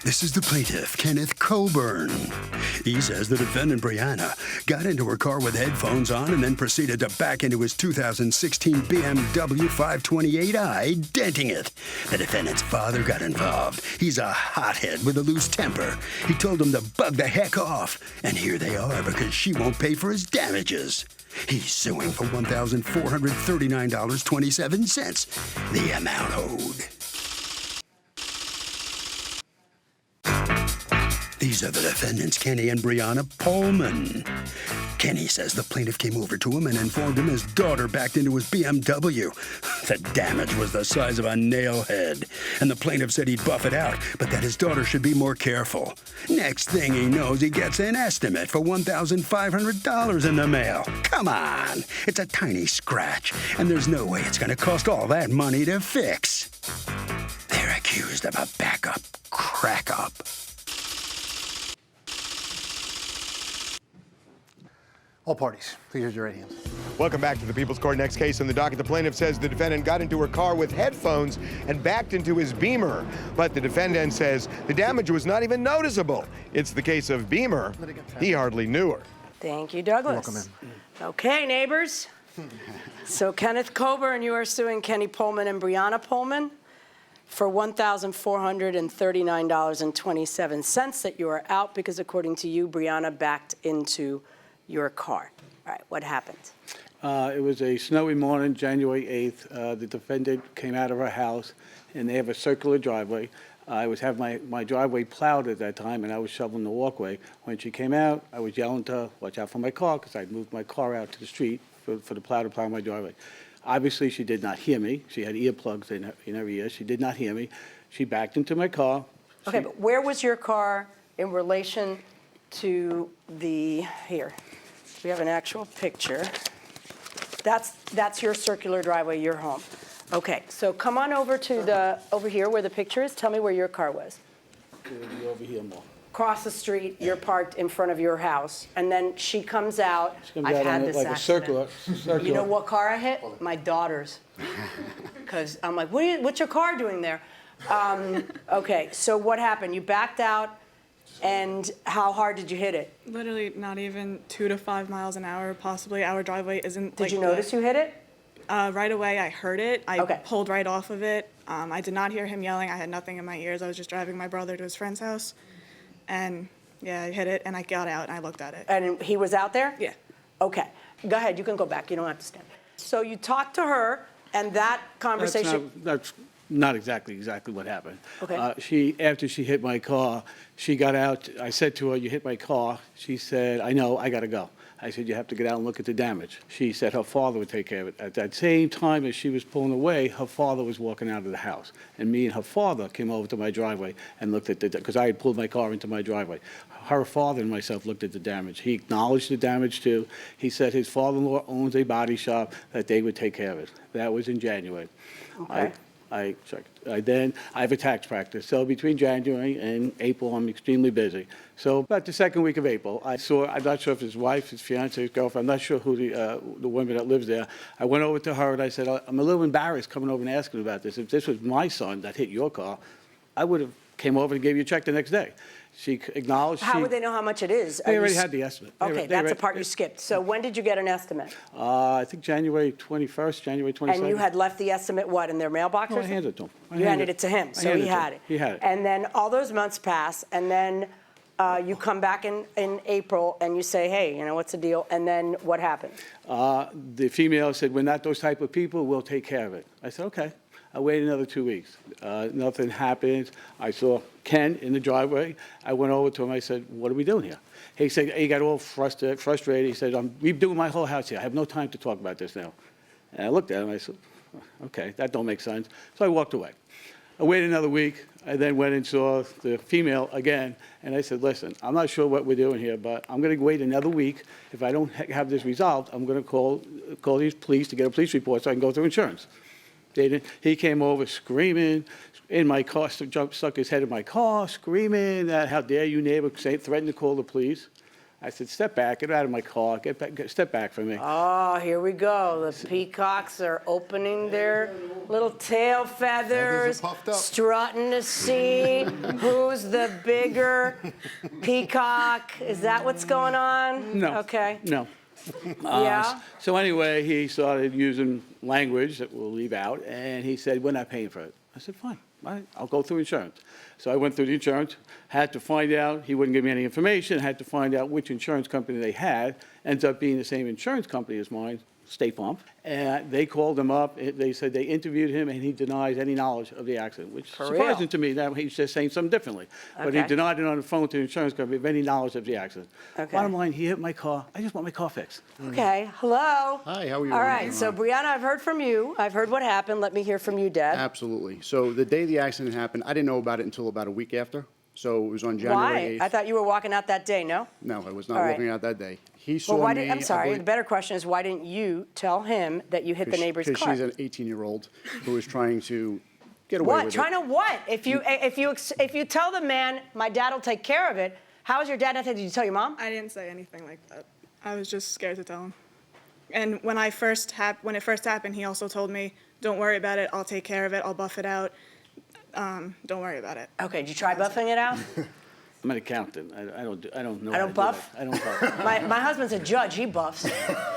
This is the plaintiff, Kenneth Coburn. He says the defendant, Brianna, got into her car with headphones on and then proceeded to back into his 2016 BMW 528i, denting it. The defendant's father got involved. He's a hothead with a loose temper. He told him to bug the heck off, and here they are because she won't pay for his damages. He's suing for $1,439.27, the amount owed. These are the defendants, Kenny and Brianna Pullman. Kenny says the plaintiff came over to him and informed him his daughter backed into his BMW. The damage was the size of a nail head, and the plaintiff said he'd buff it out, but that his daughter should be more careful. Next thing he knows, he gets an estimate for $1,500 in the mail. Come on, it's a tiny scratch, and there's no way it's going to cost all that money to fix. They're accused of a backup crack-up. All parties, please raise your right hands. Welcome back to the People's Court. Next case on the docket. The plaintiff says the defendant got into her car with headphones and backed into his Beamer. But the defendant says the damage was not even noticeable. It's the case of Beamer. He hardly knew her. Thank you, Douglas. Welcome in. Okay, neighbors. So Kenneth Coburn, you are suing Kenny Pullman and Brianna Pullman for $1,439.27 that you are out because, according to you, Brianna backed into your car. All right, what happened? It was a snowy morning, January 8th. The defendant came out of her house, and they have a circular driveway. I was having my driveway plowed at that time, and I was shoveling the walkway. When she came out, I was yelling to her, watch out for my car, because I'd moved my car out to the street for the plow to plow my driveway. Obviously, she did not hear me. She had earplugs in her ears. She did not hear me. She backed into my car. Okay, but where was your car in relation to the, here, we have an actual picture. That's your circular driveway, your home. Okay, so come on over to over here where the picture is. Tell me where your car was. It would be over here more. Across the street, you're parked in front of your house, and then she comes out. She comes I've out had on this like accident. a circular. You know what car I hit? My daughter's. Because I'm like, what's your car doing there? Okay, so what happened? You backed out, and how hard did you hit it? Literally not even 2 to 5 miles an hour, possibly. Our driveway isn't Did you notice you hit it? Right away, I heard it. I Okay. pulled right off of it. I did not hear him yelling. I had nothing in my ears. I was just driving my brother to his friend's house. And yeah, I hit it, and I got out, and I looked at it. And he was out there? Yeah. Okay, go ahead, you can go back, you don't have to stand. So you talked to her, and that conversation. That's not exactly what happened. Okay. After she hit my car, she got out. I said to her, "You hit my car." She said, "I know, I got to go." I said, "You have to get out and look at the damage." She said her father would take care of it. At that same time as she was pulling away, her father was walking out of the house. And me and her father came over to my driveway and looked at because I had pulled my car into my driveway. Her father and myself looked at the damage. He acknowledged the damage too. He said his father-in-law owns a body shop, that they would take care of it. That was in January. Okay. I checked. Then I have a tax practice. So between January and April, I'm extremely busy. So about the second week of April, I'm not sure if his wife, his fiance, his girlfriend, I'm not sure who the woman that lives there. I went over to her and I said, I'm a little embarrassed coming over and asking about this. If this was my son that hit your car, I would have came over and gave you a check the next day. She acknowledged. How would they know how much it is? They already had the estimate. Okay, that's the part you skipped. So when did you get an estimate? I think January 21st, January 22nd. And you had left the estimate, what, in their mailbox? No, I handed it to him. You handed it to him, so he had it. He had it. And then all those months pass, and then you come back in April and you say, hey, you know, what's the deal? And then what happened? The female said, we're not those type of people, we'll take care of it. I said, okay. I waited another 2 weeks. Nothing happened. I saw Ken in the driveway. I went over to him. I said, what are we doing here? He said, he got all frustrated. He said, I'm redoing my whole house here. I have no time to talk about this now. And I looked at him. I said, okay, that don't make sense. So I walked away. I waited another week. I then went and saw the female again. And I said, listen, I'm not sure what we're doing here, but I'm going to wait another week. If I don't have this resolved, I'm going to call these police to get a police report so I can go through insurance. He came over screaming in my car, stuck his head in my car, screaming that, how dare you, neighbor, threatened to call the police. I said, step back, get out of my car, step back from me. Oh, here we go. The peacocks are opening their little tail feathers, puffed up. strutting to see who's the bigger peacock. Is that what's going on? No. Okay. No. Yeah? So anyway, he started using language that we'll leave out, and he said, we're not paying for it. I said, fine, all right, I'll go through insurance. So I went through the insurance, had to find out, he wouldn't give me any information, had to find out which insurance company they had. Ends up being the same insurance company as mine, State Farm. And they called him up, they said they interviewed him, and he denies any knowledge of the accident, which is For surprising real? to me that he's just saying something differently. But he Okay. denied it on the phone to the insurance company of any knowledge of the accident. Okay. Bottom line, he hit my car. I just want my car fixed. Okay. Hello. Hi, how are you? All right. So, Brianna, I've heard from you. I've heard what happened. Let me hear from you, Dad. Absolutely. So the day the accident happened, I didn't know about it until about a week after. So it was on January 8th. Why? I thought you were walking out that day, no? No, I was All not right. walking out that day. He saw Well, why me. did, I'm I sorry, believe- the better question is why didn't you tell him that you hit the neighbor's car? Because she's an 18-year-old who was trying to get away What? with Trying it. to what? If you tell the man, my dad will take care of it, how is your dad not taking? Did you tell your mom? I didn't say anything like that. I was just scared to tell him. And when it first happened, he also told me, "Don't worry about it. I'll take care of it. I'll buff it out. Don't worry about it." Okay, did you try buffing it out? I'm an accountant. I don't know. I don't how to do buff? that. I don't buff. My husband's a judge, he buffs.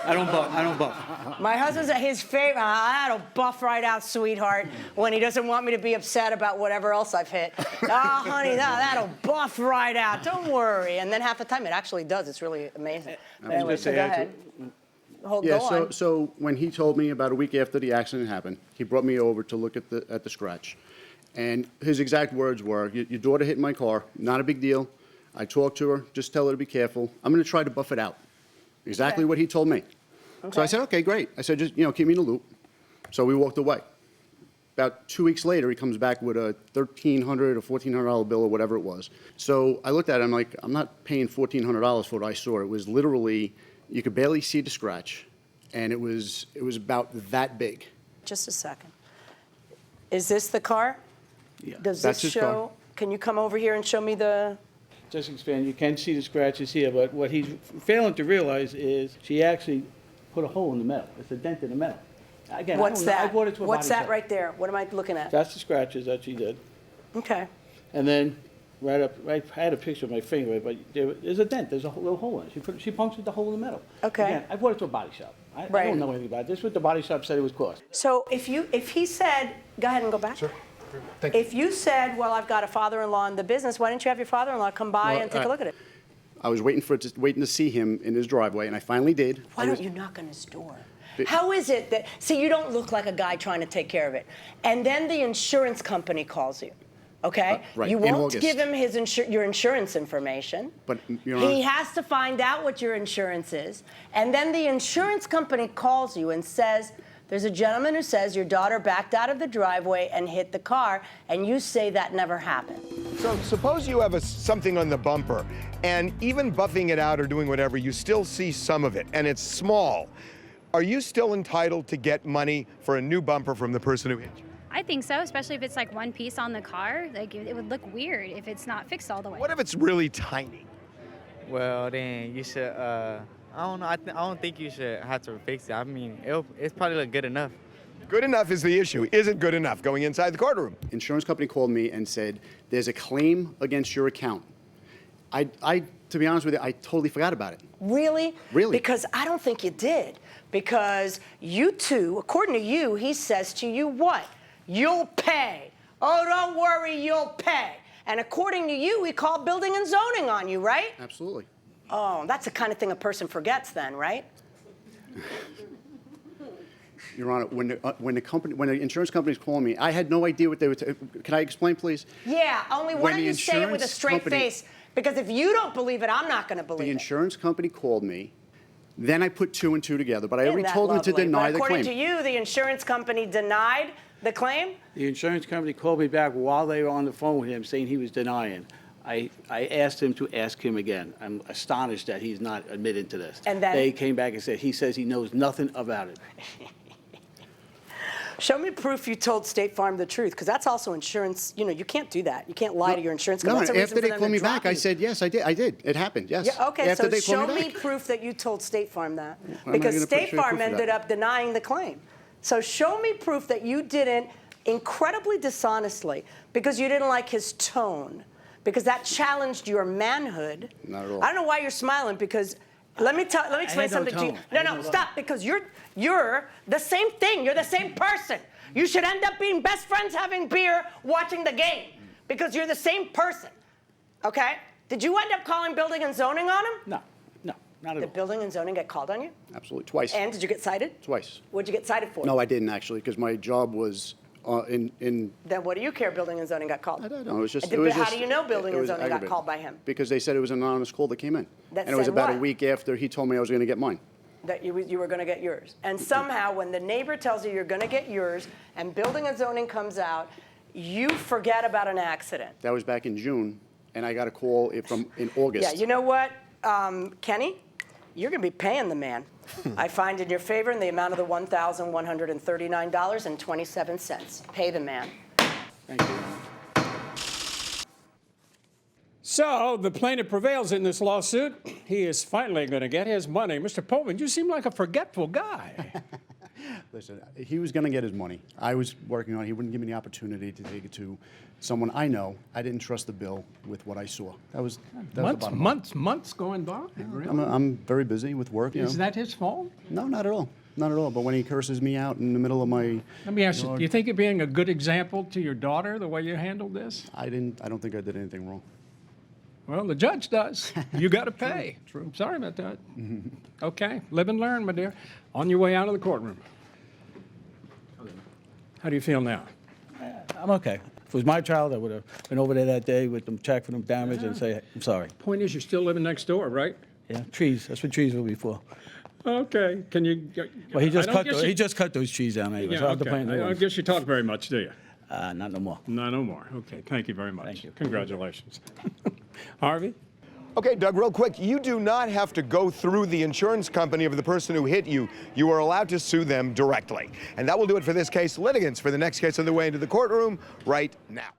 I don't buff. My husband's his favorite, that'll buff right out, sweetheart, when he doesn't want me to be upset about whatever else I've hit. Oh, honey, that'll buff right out, don't worry. And then half the time it actually does, it's really amazing. But anyway, just so say go I ahead. Go Yeah, on. so when he told me about a week after the accident happened, he brought me over to look at the scratch. And his exact words were, your daughter hit my car, not a big deal. I talked to her, just tell her to be careful. I'm going to try to buff it out. Exactly Okay. what he told me. So I said, okay, great. I said, just, keep me in the loop. So we walked away. About 2 weeks later, he comes back with a $1,300 or $1,400 bill or whatever it was. So I looked at it, I'm like, I'm not paying $1,400 for what I saw. It was literally, you could barely see the scratch, and it was about that big. Just a second. Is this the car? Yeah. Does That's this his car. show, can you come over here and show me the, Just expand. You can see the scratches here, but what he's failing to realize is she actually put a hole in the metal. It's a dent in the metal. Again, what's I don't know. I that? brought it to a What's body that shop. right there? What am I looking at? That's the scratches that she did. Okay. And then right, I had a picture of my finger, but there's a dent. There's a little hole in it. She punctured the hole in the metal. Okay. Again, I brought it to a body shop. I Right. don't know anything about it. This is what the body shop said it was cost. So if he said, go ahead and go back. Sure. Thank you. If you said, well, I've got a father-in-law in the business, why didn't you have your father-in-law come by Well, and take a look at it? I was waiting to see him in his driveway, and I finally did. Why I was- don't you knock on his door? How is it that, see, you don't look like a guy trying to take care of it. And then the insurance company calls you, okay? Right, You in won't August. give him your insurance information. But, Your He Honor- has to find out what your insurance is. And then the insurance company calls you and says, there's a gentleman who says your daughter backed out of the driveway and hit the car, and you say that never happened. So suppose you have something on the bumper, and even buffing it out or doing whatever, you still see some of it, and it's small. Are you still entitled to get money for a new bumper from the person who hit you? I think so, especially if it's like one piece on the car. Like it would look weird if it's not fixed all the way. What if it's really tiny? Well, then you should. I don't know. I don't think you should have to fix it. I mean, it's probably look good enough. Good enough is the issue. Isn't good enough going inside the courtroom? Insurance company called me and said, there's a claim against your account. To be honest with you, I totally forgot about it. Really? Really. Because I don't think you did. Because you two, according to you, he says to you what? You'll pay. Oh, don't worry, you'll pay. And according to you, he called building and zoning on you, right? Absolutely. Oh, that's the kind of thing a person forgets then, right? Your Honor, when the insurance company's calling me, I had no idea what they were. Can I explain, please? Yeah, only why When don't the you say it with a insurance straight company- face? Because if you don't believe it, I'm not going to The believe it. insurance company called me. Then I put two and two together, but I already Isn't that told them to lovely? deny But the according claim. to you, the insurance company denied the claim? The insurance company called me back while they were on the phone with him, saying he was denying. I asked him to ask him again. I'm astonished that he's not admitted to this. And then- They came back and said, he says he knows nothing about it. Show me proof you told State Farm the truth, because that's also insurance. You know, you can't do that. You can't lie to your insurance company. No, That's a reason after for they them called to me drop back, I you. said, yes, I did. I did. It happened, yes. Yeah, okay, After so they called show me back. proof that you told State Farm that. I Because gonna State show you Farm proof of ended that? up denying the claim. So show me proof that you didn't, incredibly dishonestly, because you didn't like his tone, because that challenged your manhood. Not at all. I don't know why you're smiling, because let me explain had no something to you. tone. I No, had no, no stop, because you're the same thing. You're the same person. You should end up being best friends, having beer, watching the game, because you're the same person. Okay? Did you end up calling building and zoning on him? No, not at Did all. building and zoning get called on you? Absolutely, twice. And did you get cited? Twice. What'd you get cited for? No, I didn't actually, because my job was in. Then what do you care? Building and zoning got called. I don't know. It was just. And It was how just, do you know building it and was zoning got aggravating. called by him? Because they said it was an anonymous call that came in. That And it was said about what? a week after he told me I was going to get mine. That you were going to get yours. And somehow, when the neighbor tells you you're going to get yours, and building and zoning comes out, you forget about an accident. That was back in June, and I got a call in August. Yeah, you know what, Kenny? You're going to be paying the man. I find in your favor in the amount of the $1,139.27. Pay the man. Thank you. So the plaintiff prevails in this lawsuit. He is finally going to get his money. Mr. Pullman, you seem like a forgetful guy. Listen, he was going to get his money. I was working on it. He wouldn't give me the opportunity to take it to someone I know. I didn't trust the bill with what I saw. That was the bottom line. months going by. Really? I'm very busy with work. Is that his fault? No, not at all. Not at all. But when he curses me out in the middle of my, Let me ask you, do you think you're being a good example to your daughter, the way you handled this? I don't think I did anything wrong. Well, the judge does. You got to pay. True. I'm sorry about that. Okay, live and learn, my dear. On your way out of the courtroom. How do you feel now? I'm okay. If it was my child, I would have been over there that day with them, check for them damage and say, I'm sorry. Point is, you're still living next door, right? Yeah, trees, that's what trees were before. Okay, can you? Well, he just I don't cut guess those, you- he just cut those trees down anyway, Yeah, so I have to okay. plant new I don't ones. guess you talk very much, do you? Not no more. No, no more. Okay, thank you very much. Thank you. Congratulations. Harvey? Okay, Doug, real quick, you do not have to go through the insurance company of the person who hit you. You are allowed to sue them directly. And that will do it for this case. Litigants for the next case on the way into the courtroom right now.